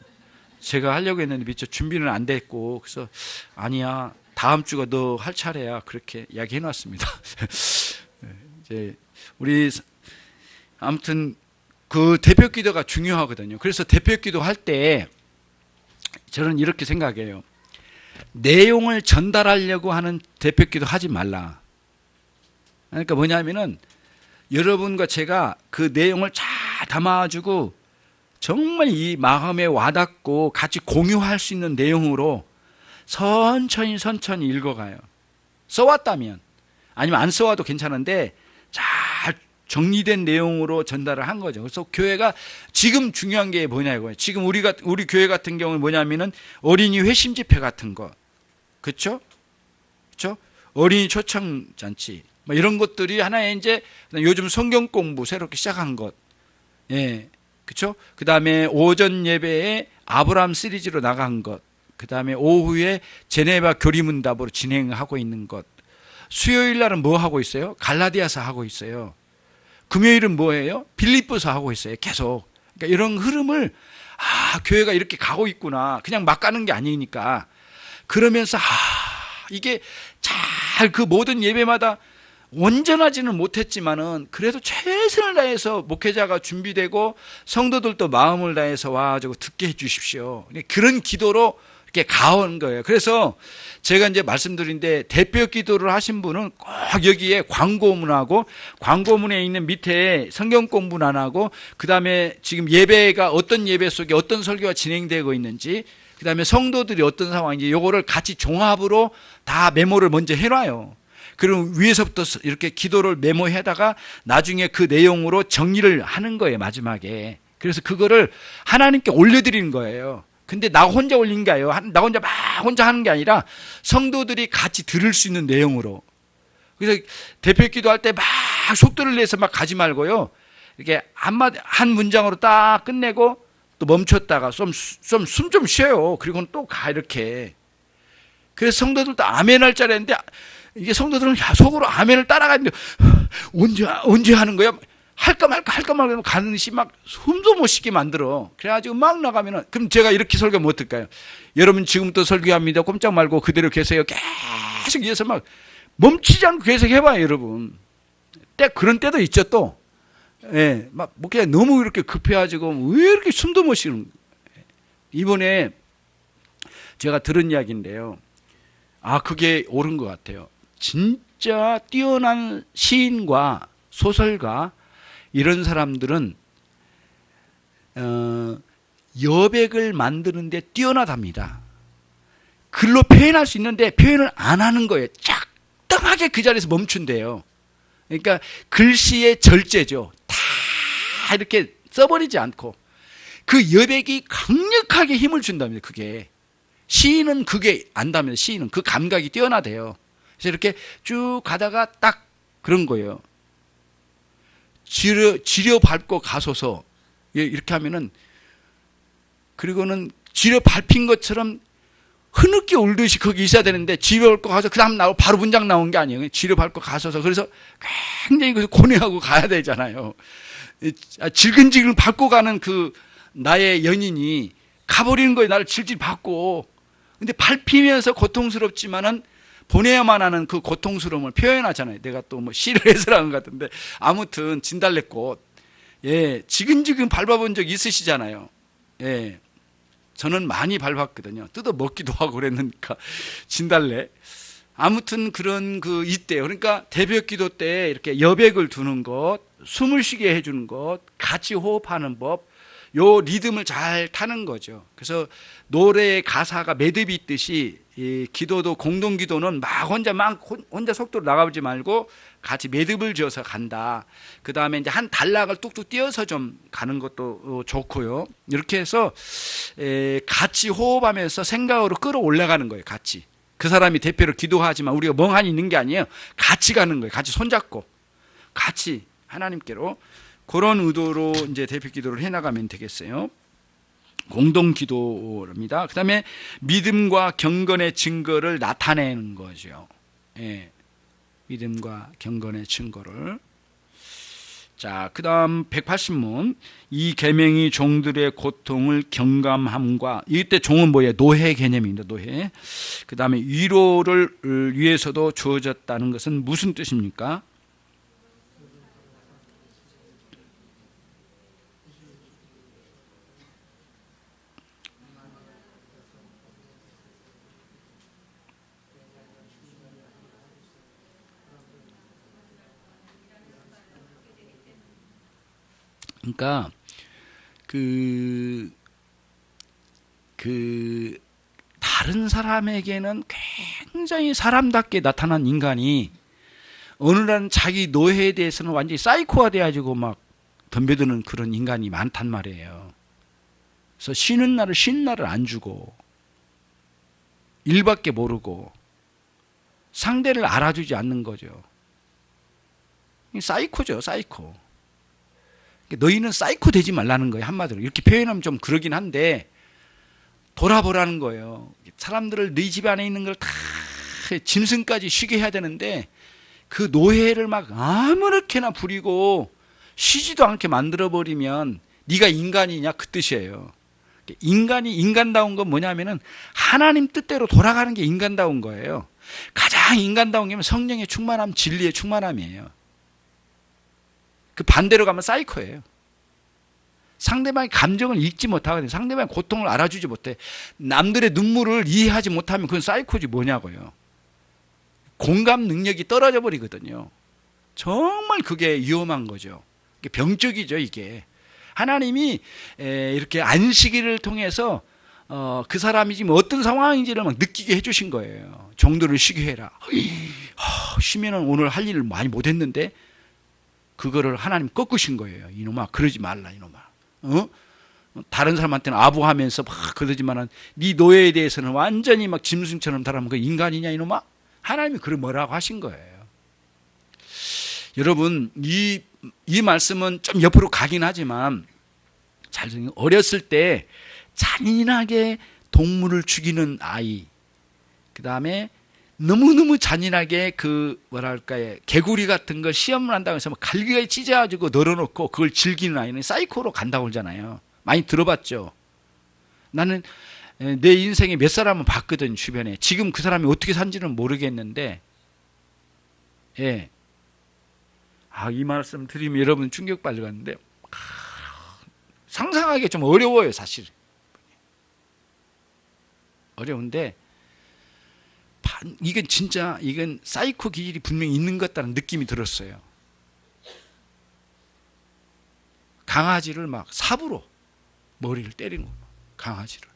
Speaker 1: 제가 하려고 했는데 미처 준비는 안 됐고 그래서 아니야, 다음 주가 너 할 차례야, 그렇게 이야기해 놨습니다. 이제 우리 아무튼 그 대표 기도가 중요하거든요. 그래서 대표 기도 할 때 저는 이렇게 생각해요. 내용을 전달하려고 하는 대표 기도 하지 말라. 그러니까 뭐냐면은 여러분과 제가 그 내용을 잘 담아주고 정말 이 마음에 와닿고 같이 공유할 수 있는 내용으로 천천히 읽어가요. 써왔다면, 아니면 안 써와도 괜찮은데 잘 정리된 내용으로 전달을 한 거죠. 그래서 교회가 지금 중요한 게 뭐냐고요. 지금 우리 교회 같은 경우는 뭐냐면은 어린이 회심 집회 같은 거, 그렇죠? 어린이 초청 잔치, 뭐 이런 것들이 하나의 이제 요즘 성경 공부 새롭게 시작한 것, 예, 그렇죠? 그 다음에 오전 예배에 아브라함 시리즈로 나간 것, 그 다음에 오후에 제네바 교리문답으로 진행하고 있는 것, 수요일 날은 뭐 하고 있어요? 갈라디아서 하고 있어요. 금요일은 뭐예요? 빌립보서 하고 있어요. 계속. 그러니까 이런 흐름을 교회가 이렇게 가고 있구나. 그냥 막 가는 게 아니니까. 그러면서 이게 잘 그 모든 예배마다 온전하지는 못했지만은 그래도 최선을 다해서 목회자가 준비되고 성도들도 마음을 다해서 와가지고 듣게 해주십시오. 그런 기도로 이렇게 가온 거예요. 그래서 제가 이제 말씀드린데 대표 기도를 하신 분은 꼭 여기에 광고문하고 광고문에 있는 밑에 성경 공부는 안 하고 그 다음에 지금 예배가 어떤 예배 속에 어떤 설교가 진행되고 있는지 그 다음에 성도들이 어떤 상황인지 요거를 같이 종합으로 다 메모를 먼저 해놔요. 그럼 위에서부터 이렇게 기도를 메모해다가 나중에 그 내용으로 정리를 하는 거예요, 마지막에. 그래서 그거를 하나님께 올려드리는 거예요. 근데 나 혼자 올린 게 아니에요. 나 혼자 막 혼자 하는 게 아니라 성도들이 같이 들을 수 있는 내용으로. 그래서 대표 기도할 때 막 속도를 내서 막 가지 말고요. 이렇게 한 문장으로 딱 끝내고 또 멈췄다가 좀 숨 좀 쉬어요. 그리고는 또 가 이렇게. 그래서 성도들도 아멘할 줄 알았는데 이게 성도들은 속으로 아멘을 따라가는데 언제 하는 거야? 할까 말까 가는 시 막 숨도 못 쉬게 만들어. 그래가지고 막 나가면은 그럼 제가 이렇게 설교하면 어떨까요? 여러분 지금부터 설교합니다. 꼼짝 말고 그대로 계세요. 계속 이어서 막 멈추지 않고 계속 해봐요, 여러분. 그런 때도 있죠, 또. 예, 막 그냥 너무 이렇게 급해가지고 왜 이렇게 숨도 못 쉬는 거예요? 이번에 제가 들은 이야기인데요. 그게 옳은 것 같아요. 진짜 뛰어난 시인과 소설가 이런 사람들은 여백을 만드는데 뛰어나답니다. 글로 표현할 수 있는데 표현을 안 하는 거예요. 짝당하게 그 자리에서 멈춘대요. 그러니까 글씨의 절제죠. 다 이렇게 써버리지 않고 그 여백이 강력하게 힘을 준답니다. 그게 시인은 그게 안답니다. 시인은 그 감각이 뛰어나대요. 그래서 이렇게 쭉 가다가 딱 그런 거예요. 지려 밟고 가소서 이렇게 하면은 그리고는 지려 밟힌 것처럼 흐느끼 울듯이 거기 있어야 되는데 지려 밟고 가서 그 다음 나오고 바로 문장 나온 게 아니에요. 지려 밟고 가소서. 그래서 굉장히 고뇌하고 가야 되잖아요. 질근질근 밟고 가는 그 나의 연인이 가버리는 거예요. 나를 질질 밟고. 근데 밟히면서 고통스럽지만은 보내야만 하는 그 고통스러움을 표현하잖아요. 내가 또 뭐 시를 해설한 것 같은데 아무튼 진달래꽃, 예, 지근지근 밟아본 적 있으시잖아요. 예, 저는 많이 밟았거든요. 뜯어 먹기도 하고 그랬으니까 진달래. 아무튼 그런 그 이때요. 그러니까 새벽기도 때 이렇게 여백을 두는 것, 숨을 쉬게 해주는 것, 같이 호흡하는 법, 요 리듬을 잘 타는 거죠. 그래서 노래의 가사가 매듭이 있듯이 이 기도도 공동 기도는 막 혼자 속도로 나가보지 말고 같이 매듭을 지어서 간다. 그 다음에 이제 한 단락을 뚝뚝 띄어서 좀 가는 것도 좋고요. 이렇게 해서 같이 호흡하면서 생각으로 끌어올라가는 거예요. 같이. 그 사람이 대표로 기도하지만 우리가 멍하니 있는 게 아니에요. 같이 가는 거예요. 같이 손잡고 같이 하나님께로. 그런 의도로 이제 대표 기도를 해나가면 되겠어요. 공동 기도입니다. 그 다음에 믿음과 경건의 증거를 나타내는 거죠. 예, 믿음과 경건의 증거를. 자, 그 다음 180문. 이 계명이 종들의 고통을 경감함과, 이때 종은 뭐예요? 노예 개념입니다. 노예. 그 다음에 위로를 위해서도 주어졌다는 것은 무슨 뜻입니까? 그러니까 다른 사람에게는 굉장히 사람답게 나타난 인간이 어느 날 자기 노예에 대해서는 완전히 사이코가 돼가지고 막 덤벼드는 그런 인간이 많단 말이에요. 그래서 쉬는 날을 안 주고 일밖에 모르고 상대를 알아주지 않는 거죠. 사이코죠, 사이코. 너희는 사이코 되지 말라는 거예요. 한마디로 이렇게 표현하면 좀 그러긴 한데 돌아보라는 거예요. 사람들을 네 집 안에 있는 걸 다 짐승까지 쉬게 해야 되는데 그 노예를 막 아무렇게나 부리고 쉬지도 않게 만들어버리면 네가 인간이냐 그 뜻이에요. 인간이 인간다운 건 뭐냐면은 하나님 뜻대로 돌아가는 게 인간다운 거예요. 가장 인간다운 게 성령의 충만함, 진리의 충만함이에요. 그 반대로 가면 사이코예요. 상대방의 감정을 읽지 못하거든요. 상대방의 고통을 알아주지 못해. 남들의 눈물을 이해하지 못하면 그건 사이코지 뭐냐고요. 공감 능력이 떨어져 버리거든요. 정말 그게 위험한 거죠. 병적이죠, 이게. 하나님이 이렇게 안식일을 통해서 그 사람이 지금 어떤 상황인지를 막 느끼게 해주신 거예요. 종들을 쉬게 해라. 쉬면은 오늘 할 일을 많이 못했는데 그거를 하나님 꺾으신 거예요. 이놈아, 그러지 말라, 이놈아. 다른 사람한테는 아부하면서 막 그러지만은 네 노예에 대해서는 완전히 막 짐승처럼 다루면 그 인간이냐, 이놈아? 하나님이 그걸 뭐라고 하신 거예요. 여러분, 이 말씀은 좀 옆으로 가긴 하지만 어렸을 때 잔인하게 동물을 죽이는 아이, 그 다음에 너무너무 잔인하게 개구리 같은 걸 시험을 한다고 해서 갈기가 찢어가지고 널어놓고 그걸 즐기는 아이는 사이코로 간다고 그러잖아요. 많이 들어봤죠. 나는 내 인생에 몇 사람은 봤거든, 주변에. 지금 그 사람이 어떻게 산지는 모르겠는데, 예. 이 말씀 드리면 여러분 충격받을 것 같은데, 상상하기 좀 어려워요, 사실. 어려운데, 이건 사이코 기질이 분명히 있는 것 같다는 느낌이 들었어요. 강아지를 막 삽으로 머리를 때리는 거예요. 강아지를.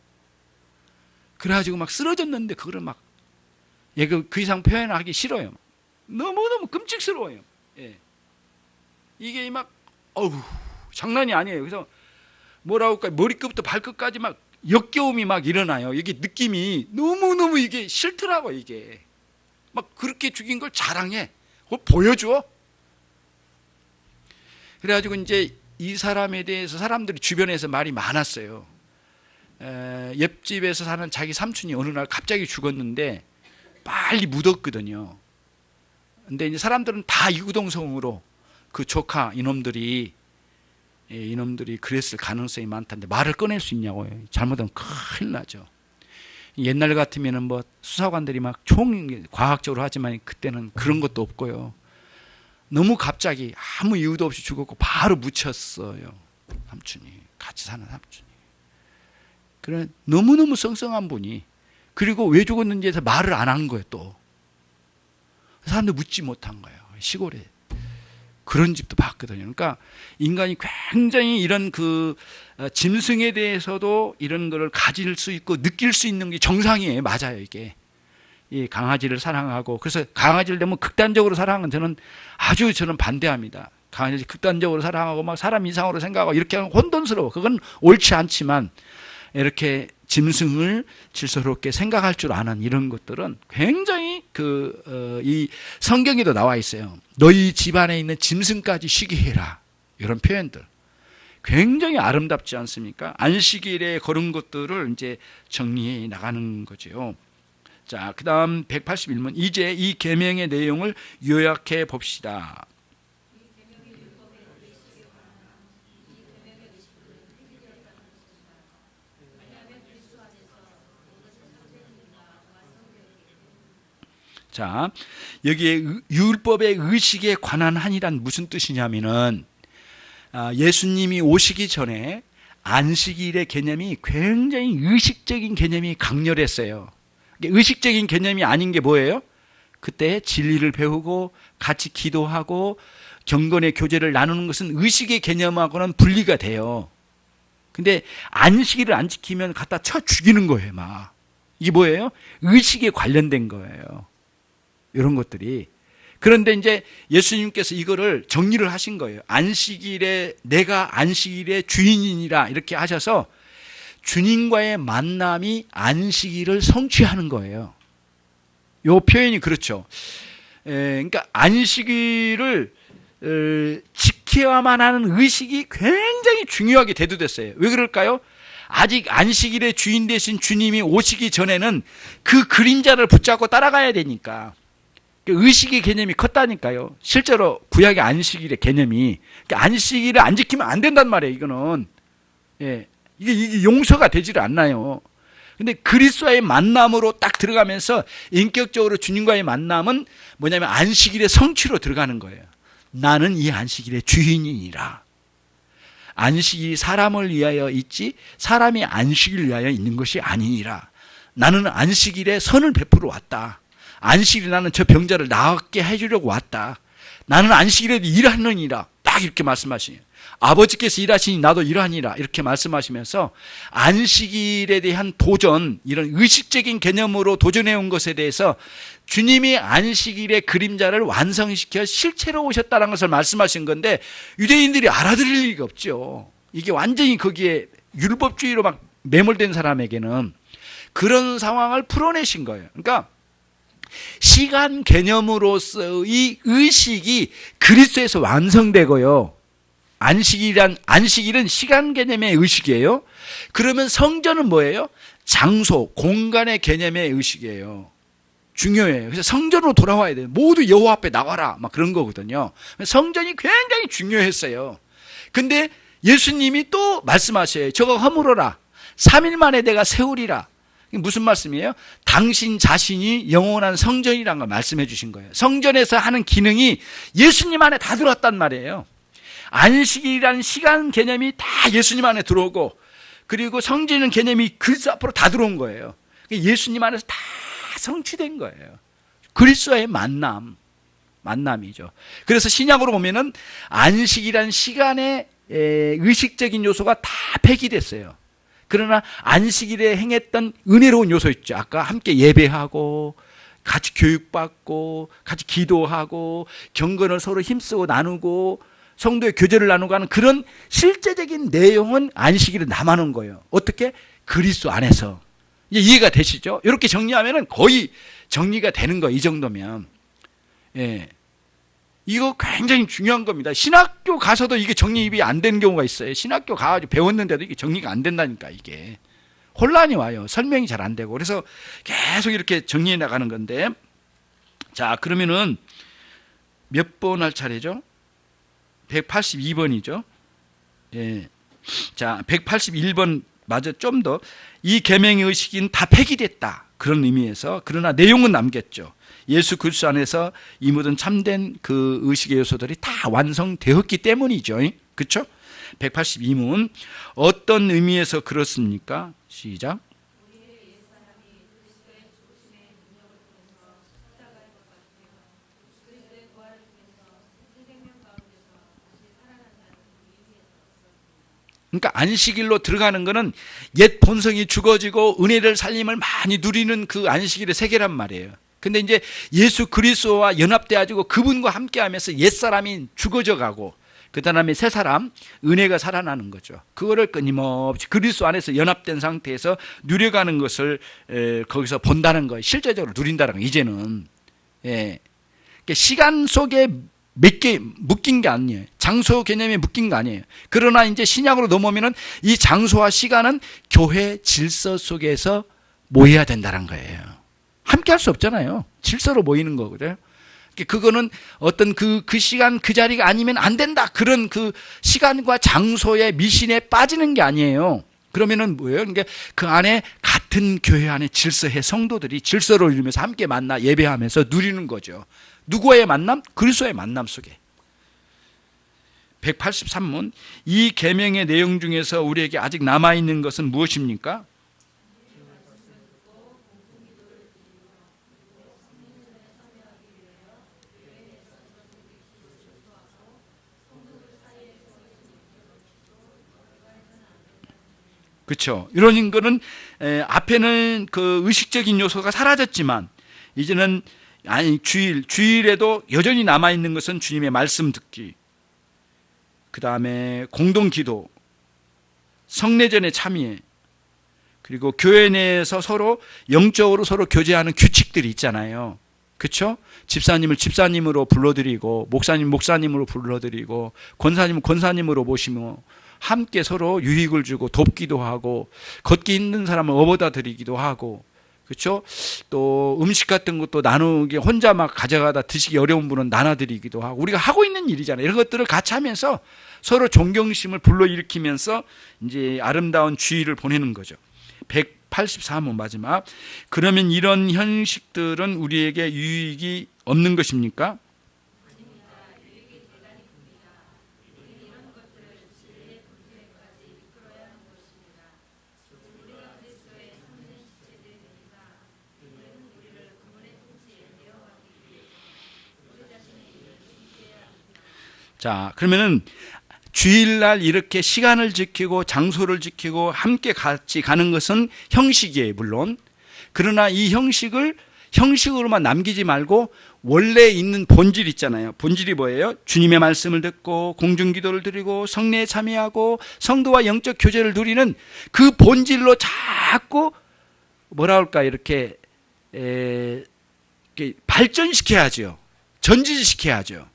Speaker 1: 그래가지고 막 쓰러졌는데 그거를 막, 그 이상 표현하기 싫어요. 너무너무 끔찍스러워요. 예. 이게 막, 장난이 아니에요. 그래서 뭐라고 할까, 머리끝부터 발끝까지 막 역겨움이 막 일어나요. 이게 느낌이 너무너무 이게 싫더라고, 이게. 막 그렇게 죽인 걸 자랑해. 그걸 보여줘. 그래가지고 이제 이 사람에 대해서 사람들이 주변에서 말이 많았어요. 옆집에서 사는 자기 삼촌이 어느 날 갑자기 죽었는데 빨리 묻었거든요. 근데 이제 사람들은 다 이구동성으로 그 조카 이놈들이 그랬을 가능성이 많다는데 말을 꺼낼 수 있냐고요. 잘못하면 큰일 나죠. 옛날 같으면은 뭐 수사관들이 막 과학적으로 하지만 그때는 그런 것도 없고요. 너무 갑자기 아무 이유도 없이 죽었고 바로 묻혔어요. 삼촌이, 같이 사는 삼촌이. 그래, 너무너무 썽썽한 분이. 그리고 왜 죽었는지에서 말을 안 한 거예요, 또. 사람들 묻지 못한 거예요, 시골에. 그런 집도 봤거든요. 그러니까 인간이 굉장히 이런 짐승에 대해서도 이런 거를 가질 수 있고 느낄 수 있는 게 정상이에요. 맞아요, 이게. 이 강아지를 사랑하고, 그래서 강아지를 너무 극단적으로 사랑하는 저는 반대합니다. 강아지를 극단적으로 사랑하고 막 사람 이상으로 생각하고 이렇게 하면 혼돈스러워. 그건 옳지 않지만 이렇게 짐승을 질서롭게 생각할 줄 아는 이런 것들은 굉장히 이 성경에도 나와 있어요. 너희 집안에 있는 짐승까지 쉬게 해라. 이런 표현들. 굉장히 아름답지 않습니까? 안식일에 그런 것들을 이제 정리해 나가는 거죠. 자, 그 다음 181문. 이제 이 계명의 내용을 요약해 봅시다. 자, 여기에 율법의 의식에 관한 한이란 무슨 뜻이냐면은, 예수님이 오시기 전에 안식일의 개념이 굉장히 의식적인 개념이 강렬했어요. 의식적인 개념이 아닌 게 뭐예요? 그때 진리를 배우고 같이 기도하고 경건의 교제를 나누는 것은 의식의 개념하고는 분리가 돼요. 근데 안식일을 안 지키면 갖다 쳐 죽이는 거예요, 막. 이게 뭐예요? 의식에 관련된 거예요. 이런 것들이. 그런데 이제 예수님께서 이거를 정리를 하신 거예요. 내가 안식일의 주인이니라 이렇게 하셔서 주님과의 만남이 안식일을 성취하는 거예요. 이 표현이 그렇죠. 그러니까 안식일을 지켜야만 하는 의식이 굉장히 중요하게 대두됐어요. 왜 그럴까요? 아직 안식일의 주인 되신 주님이 오시기 전에는 그 그림자를 붙잡고 따라가야 되니까. 의식의 개념이 컸다니까요. 실제로 구약의 안식일의 개념이. 그러니까 안식일을 안 지키면 안 된단 말이에요, 이거는. 예. 이게 용서가 되지를 않나요. 근데 그리스도와의 만남으로 딱 들어가면서 인격적으로 주님과의 만남은 뭐냐면 안식일의 성취로 들어가는 거예요. 나는 이 안식일의 주인이니라. 안식일이 사람을 위하여 있지 사람이 안식일을 위하여 있는 것이 아니니라. 나는 안식일에 선을 베풀어 왔다. 안식일에 나는 저 병자를 낫게 해주려고 왔다. 나는 안식일에도 일하느니라. 딱 이렇게 말씀하시네요. 아버지께서 일하시니 나도 일하니라. 이렇게 말씀하시면서 안식일에 대한 도전, 이런 의식적인 개념으로 도전해온 것에 대해서 주님이 안식일의 그림자를 완성시켜 실체로 오셨다는 것을 말씀하신 건데 유대인들이 알아들을 리가 없죠. 이게 완전히 거기에 율법주의로 막 매몰된 사람에게는 그런 상황을 풀어내신 거예요. 그러니까 시간 개념으로서의 의식이 그리스도에서 완성되고요. 안식일은 시간 개념의 의식이에요. 그러면 성전은 뭐예요? 장소, 공간의 개념의 의식이에요. 중요해요. 그래서 성전으로 돌아와야 돼요. 모두 여호와 앞에 나와라, 막 그런 거거든요. 성전이 굉장히 중요했어요. 근데 예수님이 또 말씀하셔요. 저거 허물어라. 3일 만에 내가 세우리라. 무슨 말씀이에요? 당신 자신이 영원한 성전이라는 걸 말씀해 주신 거예요. 성전에서 하는 기능이 예수님 안에 다 들어왔단 말이에요. 안식이라는 시간 개념이 다 예수님 안에 들어오고, 그리고 성전이라는 개념이 그리스도 앞으로 다 들어온 거예요. 예수님 안에서 다 성취된 거예요. 그리스도의 만남이죠. 그래서 신약으로 보면은 안식이라는 시간의 의식적인 요소가 다 폐기됐어요. 그러나 안식일에 행했던 은혜로운 요소 있죠. 아까 함께 예배하고 같이 교육받고 같이 기도하고 경건을 서로 힘쓰고 나누고 성도의 교제를 나누고 하는 그런 실제적인 내용은 안식일에 남아놓은 거예요. 어떻게? 그리스도 안에서. 이해가 되시죠? 이렇게 정리하면은 거의 정리가 되는 거예요. 이 정도면. 예. 이거 굉장히 중요한 겁니다. 신학교 가서도 이게 정립이 안 되는 경우가 있어요. 신학교 가가지고 배웠는데도 이게 정리가 안 된다니까. 이게 혼란이 와요. 설명이 잘 안 되고. 그래서 계속 이렇게 정리해 나가는 건데, 자, 그러면은 몇 번 할 차례죠? 182번이죠. 예. 자, 181번 맞아. 좀 더 이 계명의 의식은 다 폐기됐다, 그런 의미에서. 그러나 내용은 남겼죠. 예수 그리스도 안에서 이 모든 참된 그 의식의 요소들이 다 완성되었기 때문이죠. 그렇죠? 182문 어떤 의미에서 그렇습니까? 시작. 그러니까 안식일로 들어가는 것은 옛 본성이 죽어지고 은혜를 살림을 많이 누리는 그 안식일의 세계란 말이에요. 근데 이제 예수 그리스도와 연합돼가지고 그분과 함께하면서 옛사람이 죽어져 가고 그 다음에 새 사람, 은혜가 살아나는 거죠. 그거를 끊임없이 그리스도 안에서 연합된 상태에서 누려가는 것을 거기서 본다는 거예요. 실제적으로 누린다는 거예요. 이제는. 예. 그러니까 시간 속에 몇 개 묶인 게 아니에요. 장소 개념에 묶인 거 아니에요. 그러나 이제 신약으로 넘어오면은 이 장소와 시간은 교회 질서 속에서 모여야 된다는 거예요. 함께 할 수 없잖아요. 질서로 모이는 거거든요. 그거는 어떤 그 시간 그 자리가 아니면 안 된다, 그런 그 시간과 장소의 미신에 빠지는 게 아니에요. 그러면은 뭐예요? 그러니까 그 안에 같은 교회 안에 질서의 성도들이 질서를 이루면서 함께 만나 예배하면서 누리는 거죠. 누구와의 만남? 그리스도의 만남 속에. 183문 이 계명의 내용 중에서 우리에게 아직 남아있는 것은 무엇입니까? 그렇죠. 이런 거는 앞에는 그 의식적인 요소가 사라졌지만 이제는 주일에도 여전히 남아있는 것은 주님의 말씀 듣기, 그 다음에 공동기도, 성례전에 참여, 그리고 교회 내에서 서로 영적으로 서로 교제하는 규칙들이 있잖아요. 그렇죠? 집사님을 집사님으로 불러드리고 목사님으로 불러드리고 권사님을 권사님으로 모시며 함께 서로 유익을 주고 돕기도 하고 걷기 힘든 사람을 업어다 드리기도 하고, 그렇죠? 또 음식 같은 것도 나누기, 혼자 막 가져가다 드시기 어려운 분은 나눠드리기도 하고, 우리가 하고 있는 일이잖아요. 이런 것들을 같이 하면서 서로 존경심을 불러일으키면서 이제 아름다운 주의를 보내는 거죠. 184문 마지막. 그러면 이런 형식들은 우리에게 유익이 없는 것입니까? 자, 그러면은 주일날 이렇게 시간을 지키고 장소를 지키고 함께 같이 가는 것은 형식이에요, 물론. 그러나 이 형식으로만 남기지 말고 원래 있는 본질 있잖아요. 본질이 뭐예요? 주님의 말씀을 듣고 공중기도를 드리고 성례에 참여하고 성도와 영적 교제를 누리는 그 본질로 자꾸 뭐라 할까, 이렇게 발전시켜야죠. 전진시켜야죠.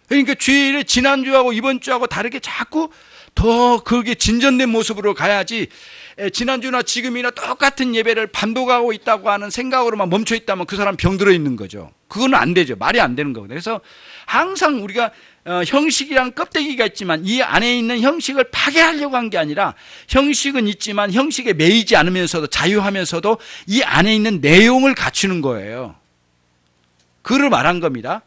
Speaker 1: 그러니까 주일에 지난주하고 이번 주하고 다르게 자꾸 더 그게 진전된 모습으로 가야지, 지난주나 지금이나 똑같은 예배를 반복하고 있다고 하는 생각으로만 멈춰 있다면 그 사람 병들어 있는 거죠. 그거는 안 되죠. 말이 안 되는 거거든요. 그래서 항상 우리가 형식이랑 껍데기가 있지만 이 안에 있는 형식을 파괴하려고 한 게 아니라, 형식은 있지만 형식에 매이지 않으면서도 자유하면서도 이 안에 있는 내용을 갖추는 거예요. 그를 말한 겁니다.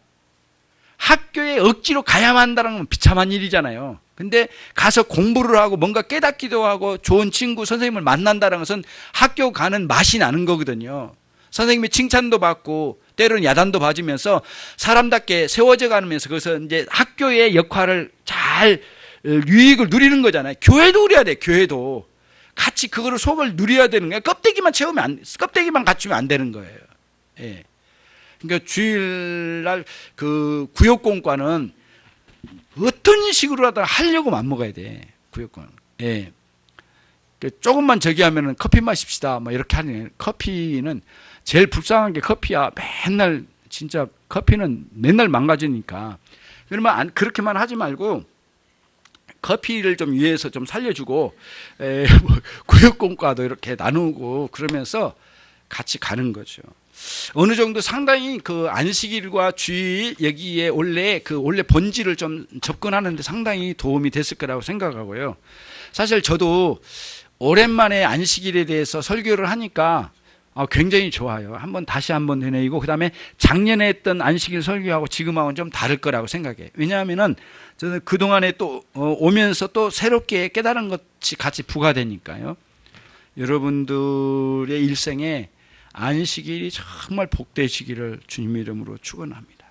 Speaker 1: 학교에 억지로 가야만 한다는 건 비참한 일이잖아요. 근데 가서 공부를 하고 뭔가 깨닫기도 하고 좋은 친구, 선생님을 만난다는 것은 학교 가는 맛이 나는 거거든요. 선생님이 칭찬도 받고 때로는 야단도 받으면서 사람답게 세워져 가면서, 그래서 이제 학교의 역할을 잘 유익을 누리는 거잖아요. 교회도 그래야 돼. 교회도 같이 그거를 속을 누려야 되는 거예요. 껍데기만 갖추면 안 되는 거예요. 예. 그러니까 주일날 그 구역공과는 어떤 식으로라도 하려고 맘먹어야 돼. 구역공. 예. 조금만 저기 하면은 커피 마십시다. 뭐 이렇게 하는, 커피는 제일 불쌍한 게 커피야. 맨날 진짜 커피는 맨날 망가지니까. 그러면 그렇게만 하지 말고 커피를 좀 위해서 좀 살려주고, 뭐 구역공과도 이렇게 나누고 그러면서 같이 가는 거죠. 어느 정도 상당히 그 안식일과 주일 여기에 원래 본질을 좀 접근하는데 상당히 도움이 됐을 거라고 생각하고요. 사실 저도 오랜만에 안식일에 대해서 설교를 하니까 굉장히 좋아요. 다시 한번 되뇌이고, 그 다음에 작년에 했던 안식일 설교하고 지금하고는 좀 다를 거라고 생각해요. 왜냐하면은 저는 그동안에 또 오면서 또 새롭게 깨달은 것이 같이 부과되니까요. 여러분들의 일생에 안식일이 정말 복되시기를 주님의 이름으로 축원합니다.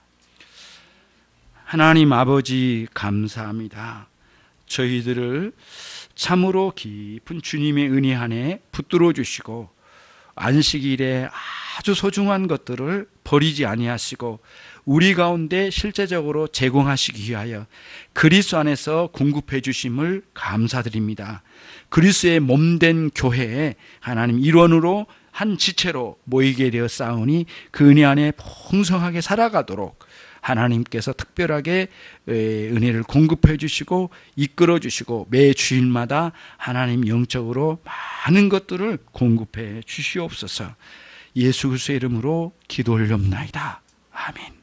Speaker 1: 하나님 아버지 감사합니다. 저희들을 참으로 깊은 주님의 은혜 안에 붙들어 주시고, 안식일에 아주 소중한 것들을 버리지 아니하시고 우리 가운데 실제적으로 제공하시기 위하여 그리스도 안에서 공급해 주심을 감사드립니다. 그리스도의 몸된 교회에 하나님 일원으로 한 지체로 모이게 되었사오니 그 은혜 안에 풍성하게 살아가도록 하나님께서 특별하게 은혜를 공급해 주시고 이끌어 주시고 매 주일마다 하나님 영적으로 많은 것들을 공급해 주시옵소서. 예수 그리스도의 이름으로 기도 올렵나이다. 아멘.